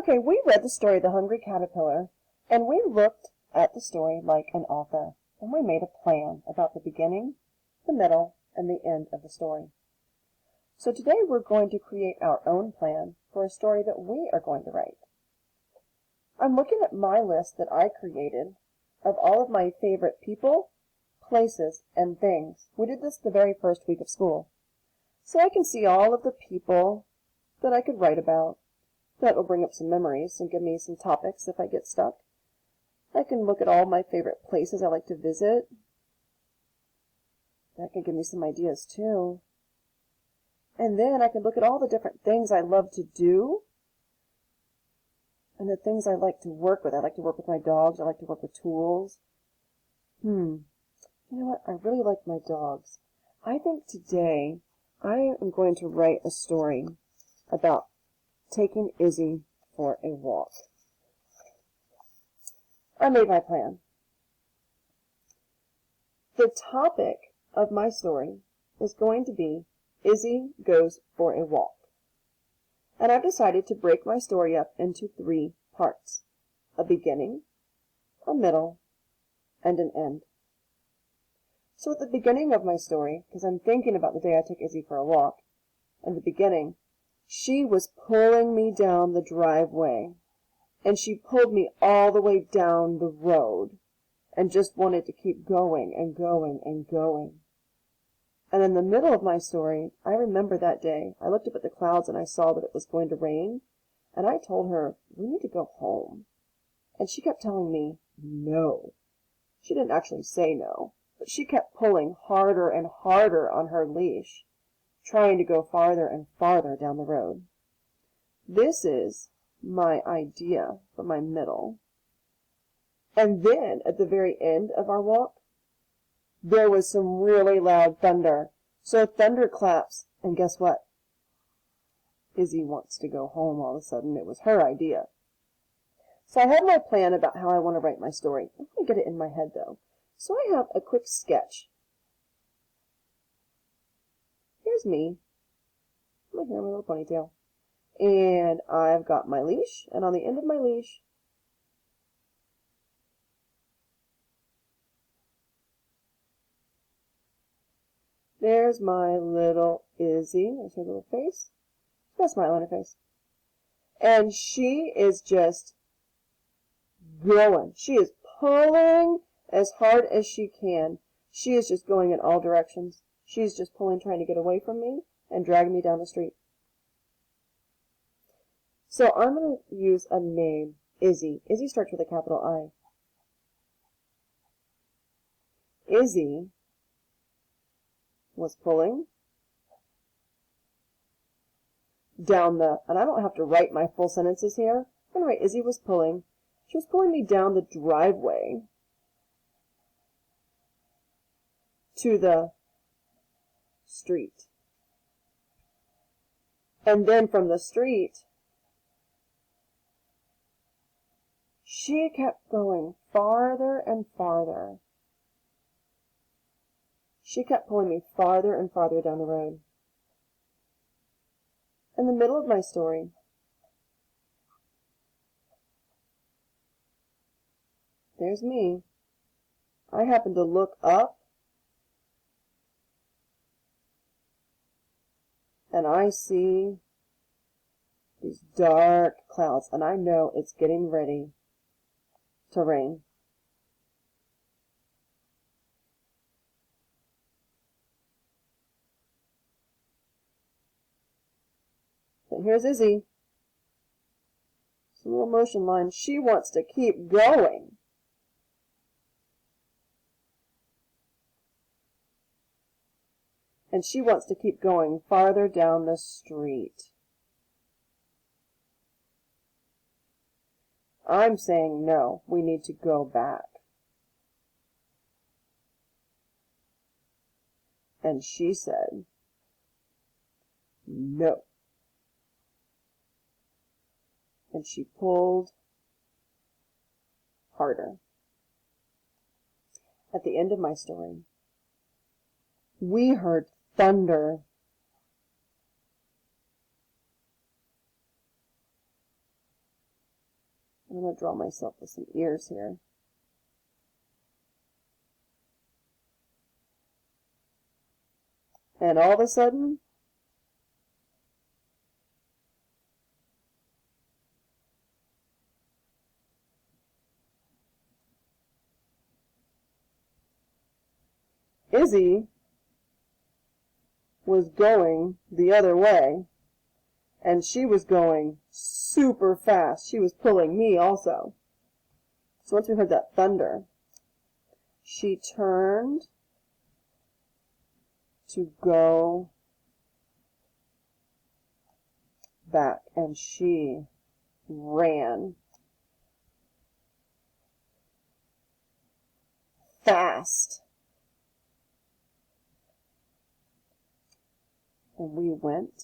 Okay, we read the story The Hungry Caterpillar, and we looked at the story like an author, and we made a plan about the beginning, the middle, and the end of the story. So today we're going to create our own plan for a story that we are going to write. I'm looking at my list that I created of all of my favorite people, places, and things. We did this the very first week of school. So I can see all of the people that I could write about. That will bring up some memories and give me some topics if I get stuck. I can look at all my favorite places I like to visit. That can give me some ideas too. And then I can look at all the different things I love to do and the things I like to work with. I like to work with my dogs. I like to work with tools. You know what? I really like my dogs. I think today I am going to write a story about taking Izzy for a walk. I made my plan. The topic of my story is going to be Izzy goes for a walk. And I've decided to break my story up into 3 parts: a beginning, a middle, and an end. So at the beginning of my story, because I'm thinking about the day I took Izzy for a walk, in the beginning, she was pulling me down the driveway, and she pulled me all the way down the road, and just wanted to keep going and going and going. And in the middle of my story, I remember that day, I looked up at the clouds and I saw that it was going to rain, and I told her, we need to go home. And she kept telling me, no. She didn't actually say no, but she kept pulling harder and harder on her leash, trying to go farther and farther down the road. This is my idea for my middle. And then, at the very end of our walk, there was some really loud thunder. So thunderclaps, and guess what? Izzy wants to go home all of a sudden. It was her idea. So I have my plan about how I want to write my story. I'm going to get it in my head, though. So I have a quick sketch. Here's me. My hair, my little ponytail. And I've got my leash, and on the end of my leash, there's my little Izzy. There's her little face. She's got a smile on her face. And she is just going. She is pulling as hard as she can. She is just going in all directions. She's just pulling, trying to get away from me and dragging me down the street. So I'm going to use a name, Izzy. Izzy starts with a capital I. Izzy was pulling down and I don't have to write my full sentences here. I'm going to write Izzy was pulling. She was pulling me down the driveway to the street. And then from the street, she kept going farther and farther. She kept pulling me farther and farther down the road. In the middle of my story, there's me. I happen to look up, and I see these dark clouds, and I know it's getting ready to rain. But here's Izzy. It's a little motion line. She wants to keep going. And she wants to keep going farther down the street. I'm saying no, we need to go back. And she said, no. And she pulled harder. At the end of my story, we heard thunder. I'm going to draw myself with some ears here. And all of a sudden, Izzy was going the other way, and she was going super fast. She was pulling me also. So once we heard that thunder, she turned to go back, and she ran fast. And we went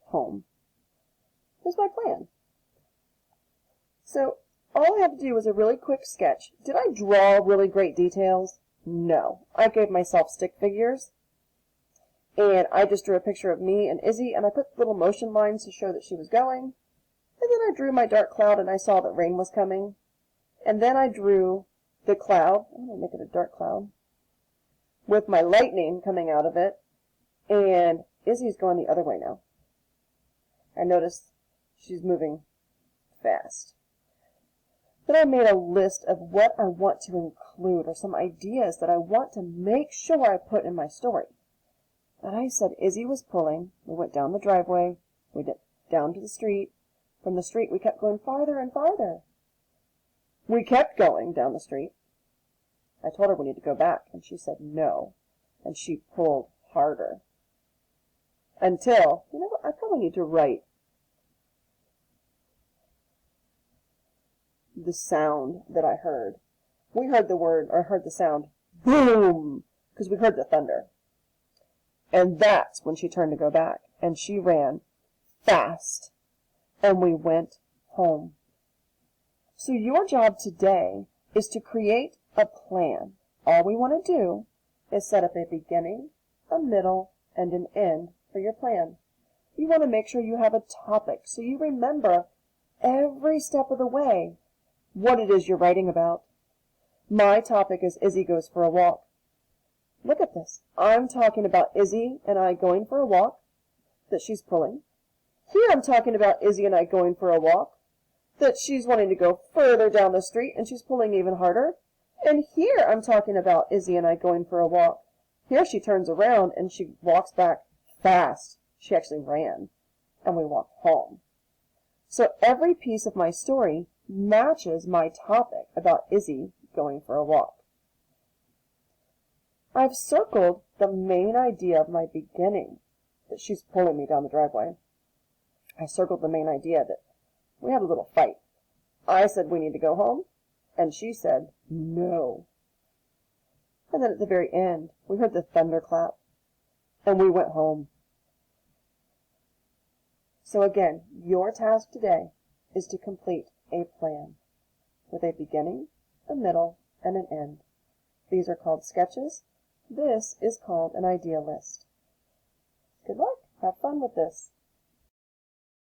home. Here's my plan. So all I had to do was a really quick sketch. Did I draw really great details? No. I gave myself stick figures, and I just drew a picture of me and Izzy, and I put little motion lines to show that she was going. And then I drew my dark cloud, and I saw that rain was coming. And then I drew the cloud. I'm going to make it a dark cloud, with my lightning coming out of it, and Izzy's going the other way now. I noticed she's moving fast. Then I made a list of what I want to include, or some ideas that I want to make sure I put in my story. And I said Izzy was pulling. We went down the driveway. We went down to the street. From the street, we kept going farther and farther. We kept going down the street. I told her we need to go back, and she said no. And she pulled harder. Until, you know what, I probably need to write the sound that I heard. We heard the word, or heard the sound, boom, because we heard the thunder. And that's when she turned to go back, and she ran fast, and we went home. So your job today is to create a plan. All we want to do is set up a beginning, a middle, and an end for your plan. You want to make sure you have a topic so you remember every step of the way what it is you're writing about. My topic is Izzy goes for a walk. Look at this. I'm talking about Izzy and I going for a walk that she's pulling. Here I'm talking about Izzy and I going for a walk that she's wanting to go further down the street and she's pulling even harder. And here I'm talking about Izzy and I going for a walk. Here she turns around and she walks back fast. She actually ran. And we walked home. So every piece of my story matches my topic about Izzy going for a walk. I've circled the main idea of my beginning, that she's pulling me down the driveway. I circled the main idea that we had a little fight. I said we need to go home, and she said no. And then at the very end, we heard the thunderclap, and we went home. So again, your task today is to complete a plan with a beginning, a middle, and an end. These are called sketches. This is called an idea list. Good luck. Have fun with this.